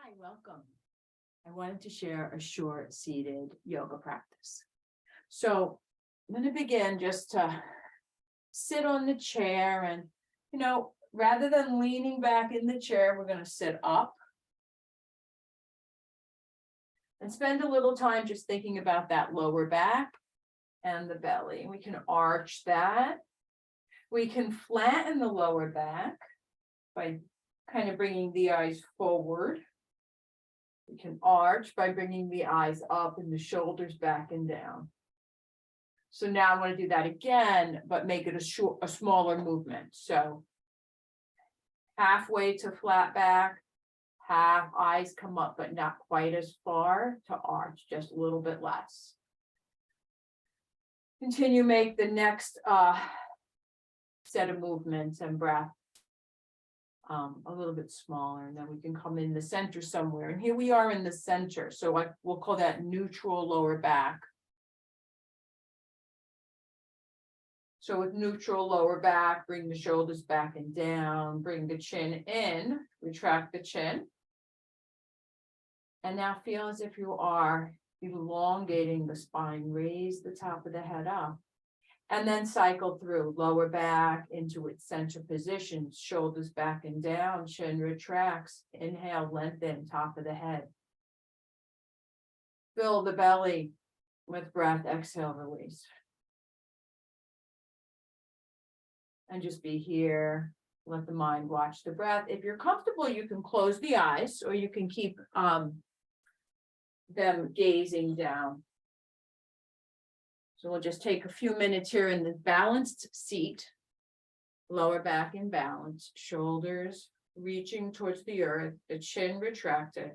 Hi, welcome. I wanted to share a short seated yoga practice. So I'm going to begin just to sit on the chair and, rather than leaning back in the chair, we're going to sit up and spend a little time just thinking about that lower back and the belly. We can arch that. We can flatten the lower back by kind of bringing the eyes forward. We can arch by bringing the eyes up and the shoulders back and down. So now I want to do that again, but make it a smaller movement. So halfway to flat back, half eyes come up, but not quite as far to arch, just a little bit less. Continue, make the next set of movements and breath a little bit smaller, and then we can come in the center somewhere. And here we are in the center, so we'll call that neutral lower back. So with neutral lower back, bring the shoulders back and down, bring the chin in, retract the chin. And now feel as if you are elongating the spine, raise the top of the head up. And then cycle through lower back into its center position, shoulders back and down, chin retracts, inhale, lengthen, top of the head. Fill the belly with breath, exhale, release. And just be here, let the mind watch the breath. If you're comfortable, you can close the eyes or you can keep them gazing down. So we'll just take a few minutes here in the balanced seat, lower back in balance, shoulders reaching towards the earth, the chin retracted,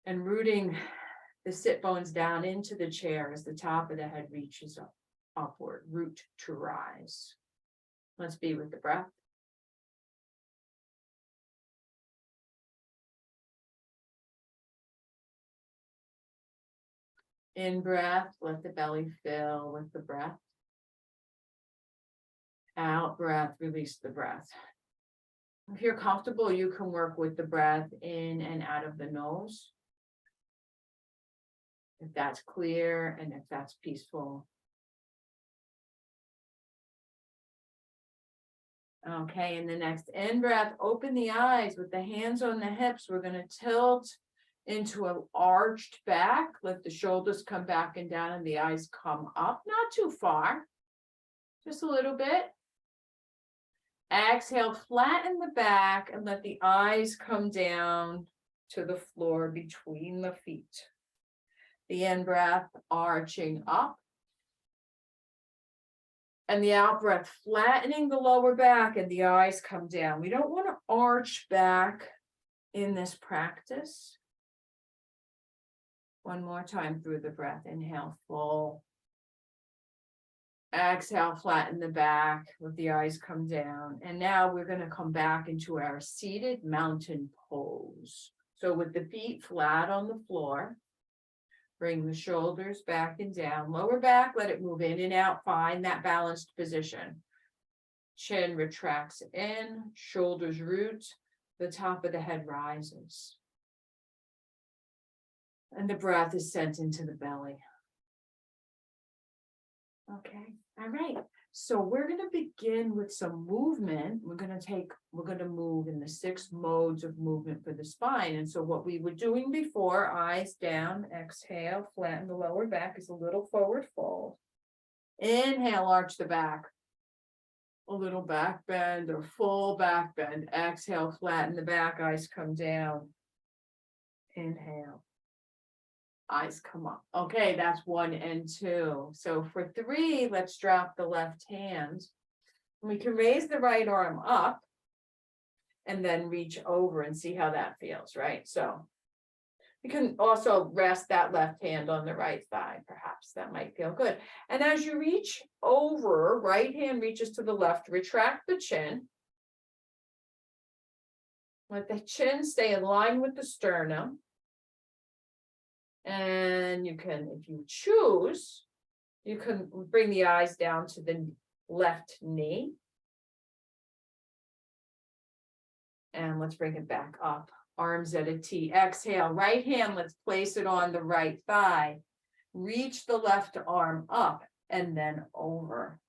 and rooting the sit bones down into the chair as the top of the head reaches upward, root to rise. Let's be with the breath. In breath, let the belly fill with the breath. Out breath, release the breath. If you're comfortable, you can work with the breath in and out of the nose. If that's clear and if that's peaceful. Okay, in the next in breath, open the eyes with the hands on the hips. We're going to tilt into an arched back, let the shoulders come back and down and the eyes come up, not too far, just a little bit. Exhale, flatten the back and let the eyes come down to the floor between the feet. The in breath, arching up. And the out breath, flattening the lower back and the eyes come down. We don't want to arch back in this practice. One more time through the breath. Inhale, full. Exhale, flatten the back, let the eyes come down. And now we're going to come back into our seated mountain pose. So with the feet flat on the floor, bring the shoulders back and down. Lower back, let it move in and out. Find that balanced position. Chin retracts in, shoulders root, the top of the head rises. And the breath is sent into the belly. Okay, all right. So we're going to begin with some movement. We're going to move in the 6 modes of movement for the spine. And so what we were doing before, eyes down, exhale, flatten the lower back is a little forward fold. Inhale, arch the back. A little back bend or full back bend. Exhale, flatten the back, eyes come down. Inhale. Eyes come up. Okay, that's 1 and 2. So for 3, let's drop the left hand. We can raise the right arm up and then reach over and see how that feels, right? So you can also rest that left hand on the right thigh, perhaps. That might feel good. And as you reach over, right hand reaches to the left, retract the chin. Let the chin stay in line with the sternum. And you can, if you choose, you can bring the eyes down to the left knee. And let's bring it back up arms at a T. Exhale, right hand, let's place it on the right thigh. Reach the left arm up and then over.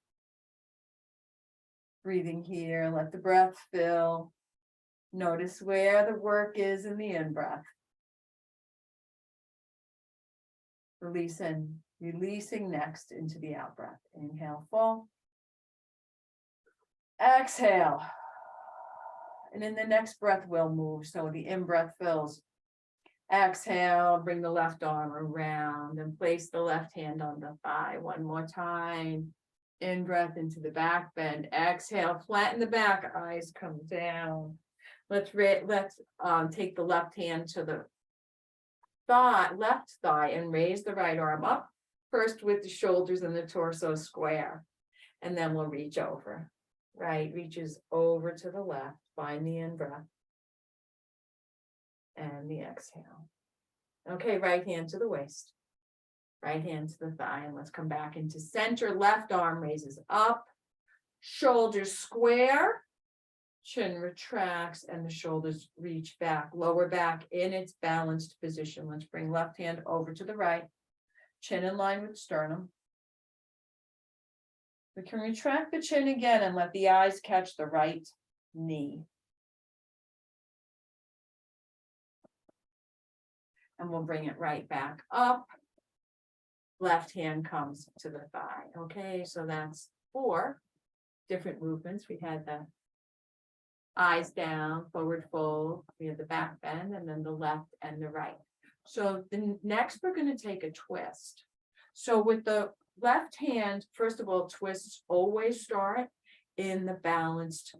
Breathing here, let the breath fill. Notice where the work is in the in-breath. Releasing next into the out-breath. Inhale, fall. Exhale. And in the next breath, we'll move. So the in-breath fills. Exhale, bring the left arm around and place the left hand on the thigh. One more time. In-breath into the back bend. Exhale, flatten the back, eyes come down. Let's take the left hand to the left thigh and raise the right arm up. First with the shoulders and the torso square. And then we'll reach over. Right reaches over to the left. Find the in-breath. And the exhale. Okay, right hand to the waist. Right hand to the thigh. And let's come back into center. Left arm raises up. Shoulders square. Chin retracts and the shoulders reach back. Lower back in its balanced position. Let's bring left hand over to the right. Chin in line with sternum. We can retract the chin again and let the eyes catch the right knee. And we'll bring it right back up. Left hand comes to the thigh. Okay, so that's 4 different movements. We had the eyes down, forward fold, we have the back bend, and then the left and the right. So the next we're going to take a twist. So with the left hand, first of all, twists always start in the balanced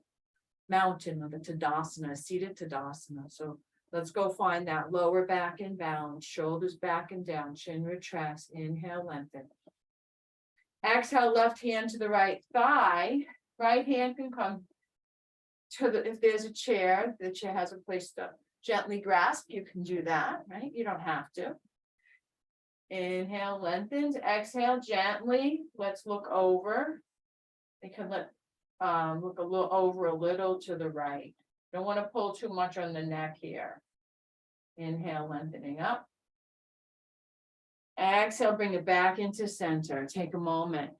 mountain or the Tadasana, seated Tadasana. So let's go find that lower back in balance, shoulders back and down, chin retracts, inhale, lengthen. Exhale, left hand to the right thigh. Right hand can come to the, if there's a chair, the chair has a place to gently grasp, you can do that, right? You don't have to. Inhale, lengthens. Exhale, gently. Let's look over. We can look a little over a little to the right. Don't want to pull too much on the neck here. Inhale, lengthening up. Exhale, bring it back into center. Take a moment.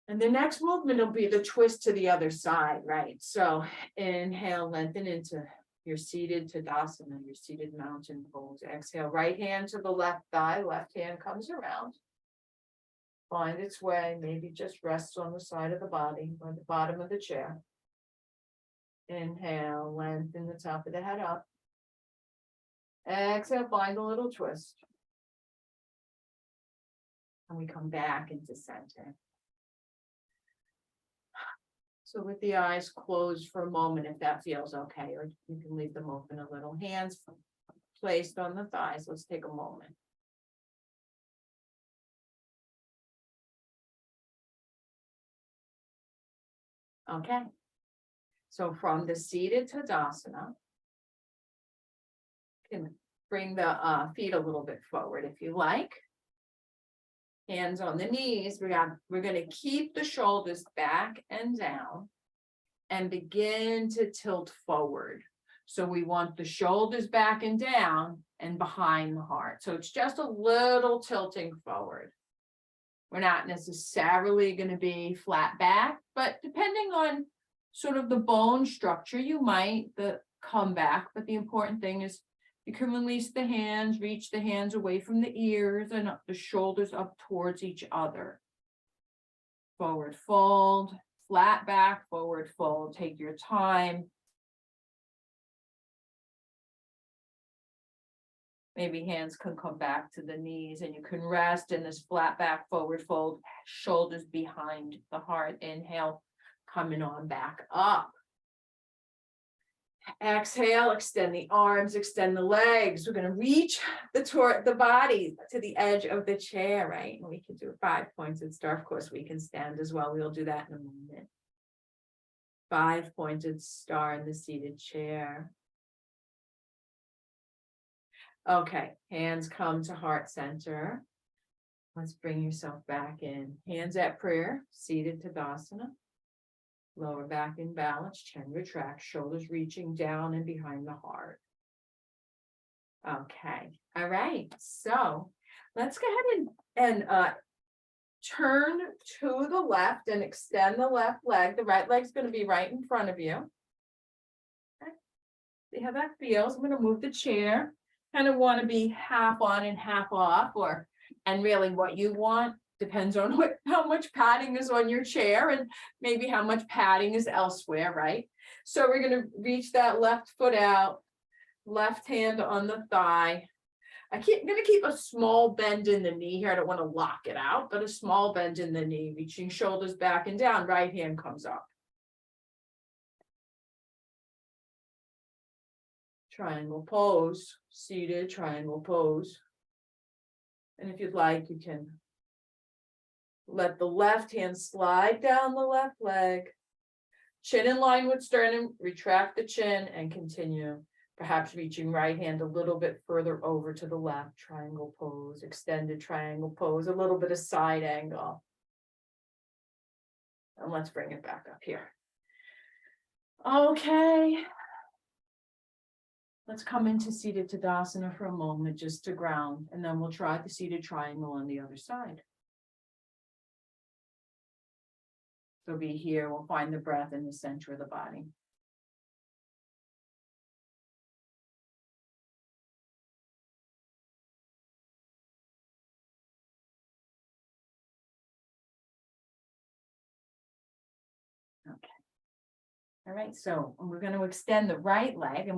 And the next movement will be the twist to the other side, right? So inhale, lengthen into your seated Tadasana, your seated mountain pose. Exhale, right hand to the left thigh, left hand comes around. Find its way, maybe just rests on the side of the body or the bottom of the chair. Inhale, lengthen the top of the head up. Exhale, find a little twist. And we come back into center. So with the eyes closed for a moment, if that feels okay, or you can leave them open a little. Hands placed on the thighs. Let's take a moment. Okay. So from the seated Tadasana, you can bring the feet a little bit forward if you like. Hands on the knees. We're going to keep the shoulders back and down and begin to tilt forward. So we want the shoulders back and down and behind the heart. So it's just a little tilting forward. We're not necessarily going to be flat back, but depending on sort of the bone structure, you might come back. But the important thing is you can release the hands, reach the hands away from the ears and up the shoulders up towards each other. Forward fold, flat back, forward fold. Take your time. Maybe hands can come back to the knees and you can rest in this flat back, forward fold, shoulders behind the heart. Inhale, coming on back up. Exhale, extend the arms, extend the legs. We're going to reach the body to the edge of the chair, right? And we can do 5 pointed star. Of course, we can stand as well. We'll do that in a moment. 5 pointed star in the seated chair. Okay, hands come to heart center. Let's bring yourself back in. Hands at prayer, seated Tadasana. Lower back in balance, chin retracts, shoulders reaching down and behind the heart. Okay, all right, so let's go ahead and turn to the left and extend the left leg. The right leg's going to be right in front of you. Okay. See how that feels? I'm going to move the chair. Kind of want to be half on and half off, and really what you want depends on how much padding is on your chair and maybe how much padding is elsewhere, right? So we're going to reach that left foot out, left hand on the thigh. I'm going to keep a small bend in the knee here. I don't want to lock it out, but a small bend in the knee, reaching shoulders back and down. Right hand comes up. Triangle pose, seated triangle pose. And if you'd like, you can let the left hand slide down the left leg. Chin in line with sternum, retract the chin and continue. Perhaps reaching right hand a little bit further over to the left, triangle pose, extended triangle pose, a little bit of side angle. And let's bring it back up here. Okay. Let's come into seated Tadasana for a moment just to ground, and then we'll try the seated triangle on the other side. So be here, we'll find the breath in the center of the body. Okay. All right, so we're going to extend the right leg,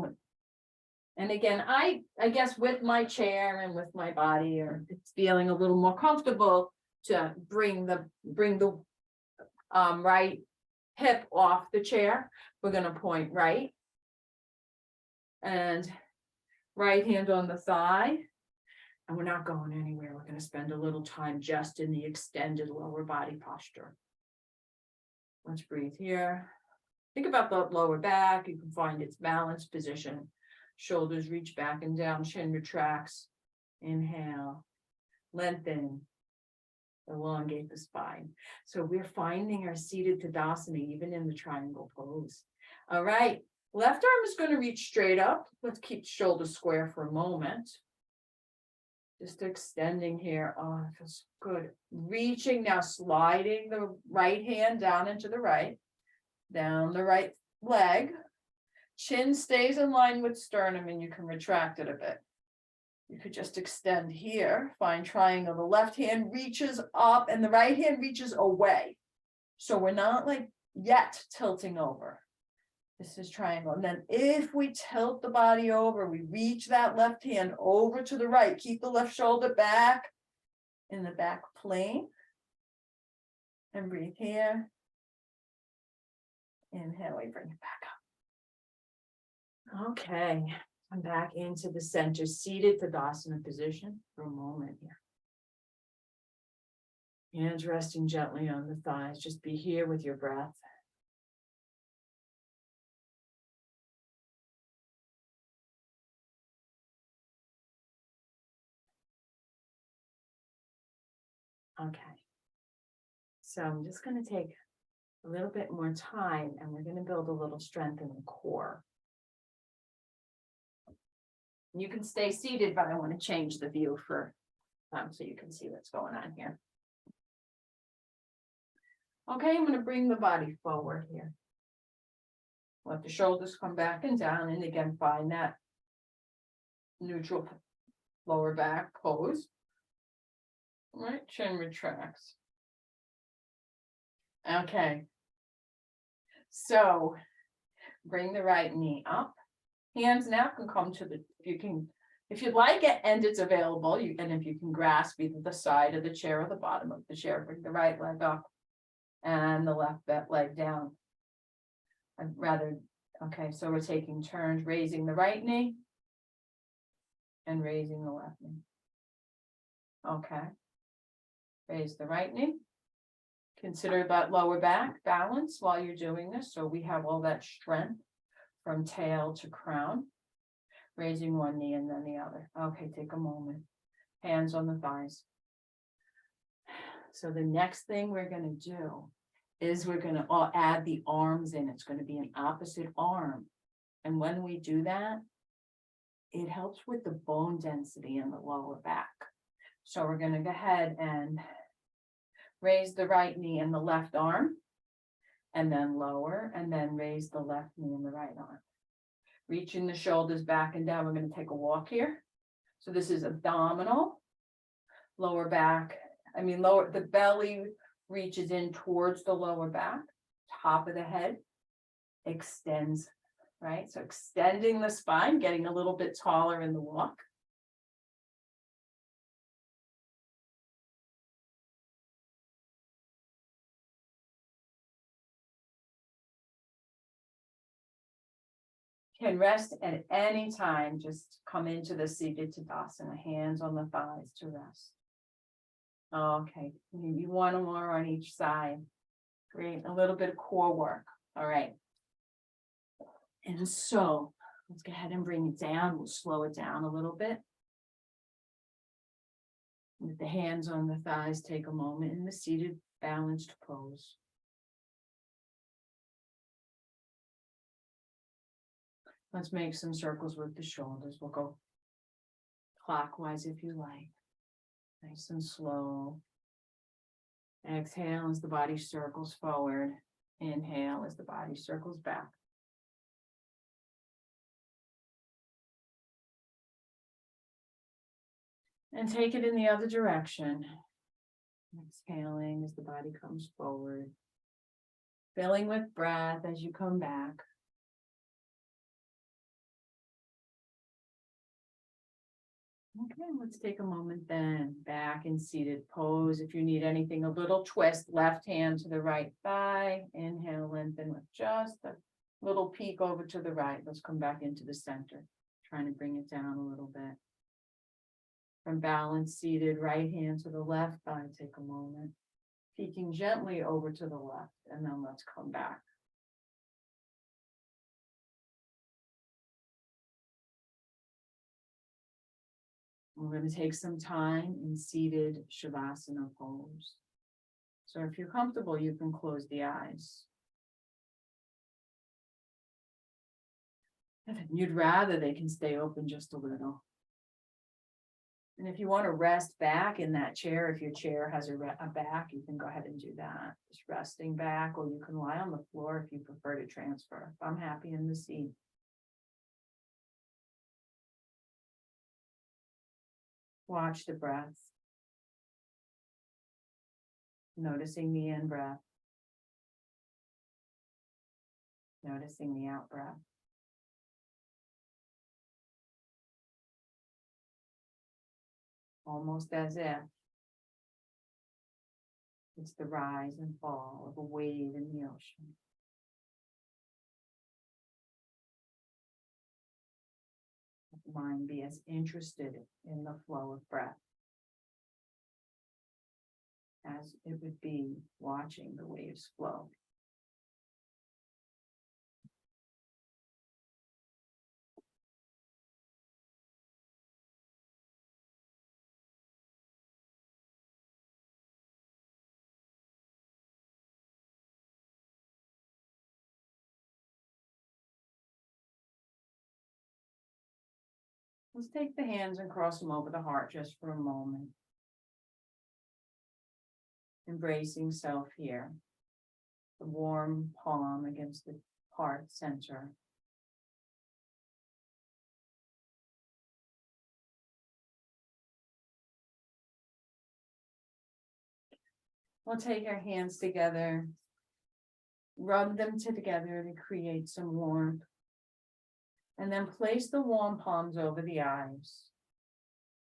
and again, I guess with my chair and with my body, or it's feeling a little more comfortable to bring the right hip off the chair. We're going to point right, and right hand on the thigh, and we're not going anywhere. We're going to spend a little time just in the extended lower body posture. Let's breathe here. Think about the lower back. You can find its balanced position. Shoulders reach back and down, chin retracts. Inhale, lengthen, elongate the spine. So we're finding our seated Tadasana even in the triangle pose. All right, left arm is going to reach straight up. Let's keep shoulders square for a moment. Just extending here. Oh, it feels good. Reaching now, sliding the right hand down into the right, down the right leg. Chin stays in line with sternum, and you can retract it a bit. You could just extend here, find triangle. The left hand reaches up and the right hand reaches away. So we're not like yet tilting over. This is triangle. And then if we tilt the body over, we reach that left hand over to the right. Keep the left shoulder back in the back plane. And breathe here. Inhale, we bring it back up. Okay, I'm back into the center, seated Tadasana position for a moment here. Hands resting gently on the thighs. Just be here with your breath. Okay, so I'm just going to take a little bit more time, and we're going to build a little strength in the core. You can stay seated, but I want to change the view for so you can see what's going on here. Okay, I'm going to bring the body forward here. Let the shoulders come back and down, and again, find that neutral lower back pose. All right, chin retracts. Okay. So bring the right knee up. Hands now can come to the, if you'd like it, and it's available, and if you can grasp either the side of the chair or the bottom of the chair, bring the right leg up and the left leg down. Okay, so we're taking turns, raising the right knee and raising the left knee. Okay. Raise the right knee. Consider that lower back balance while you're doing this, so we have all that strength from tail to crown. Raising one knee and then the other. Okay, take a moment. Hands on the thighs. So the next thing we're going to do is we're gonna all add the arms in. It's gonna be an opposite arm. And when we do that, it helps with the bone density in the lower back. So we're gonna go ahead and raise the right knee and the left arm, and then lower, and then raise the left knee and the right arm. Reaching the shoulders back and down. We're gonna take a walk here. So this is abdominal, lower back. Lower, the belly reaches in towards the lower back, top of the head extends, right? So extending the spine, getting a little bit taller in the walk. Can rest at any time, just come into the seated Tadasana, hands on the thighs to rest. Okay, maybe one or more on each side. Great, a little bit of core work. All right. And so let's go ahead and bring it down. We'll slow it down a little bit. With the hands on the thighs, take a moment in the seated balanced pose. Let's make some circles with the shoulders. We'll go clockwise if you like. Nice and slow. Exhale as the body circles forward. Inhale as the body circles back. And take it in the other direction. Exhaling as the body comes forward. Filling with breath as you come back. Okay, let's take a moment then, back in seated pose. If you need anything, a little twist, left hand to the right thigh. Inhale, lengthen with just a little peek over to the right. Let's come back into the center, trying to bring it down a little bit. From balance, seated, right hand to the left thigh, take a moment. Peeking gently over to the left, and then let's come back. We're going to take some time in seated Shavasana pose. So if you're comfortable, you can close the eyes. If you'd rather, they can stay open just a little. And if you want to rest back in that chair, if your chair has a back, you can go ahead and do that. Just resting back, or you can lie on the floor if you prefer to transfer. I'm happy in the seat. Watch the breath. Noticing the in-breath. Noticing the out-breath. Almost as if it's the rise and fall of a wave in the ocean. Let the mind be as interested in the flow of breath as it would be watching the waves flow. Let's take the hands and cross them over the heart just for a moment. Embracing self here. The warm palm against the heart center. We'll take our hands together, rub them together to create some warmth. And then place the warm palms over the eyes.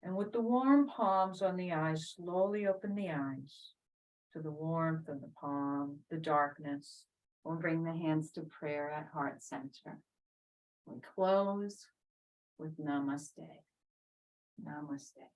And with the warm palms on the eyes, slowly open the eyes to the warmth of the palm, the darkness. We'll bring the hands to prayer at heart center. We close with Namaste. Namaste.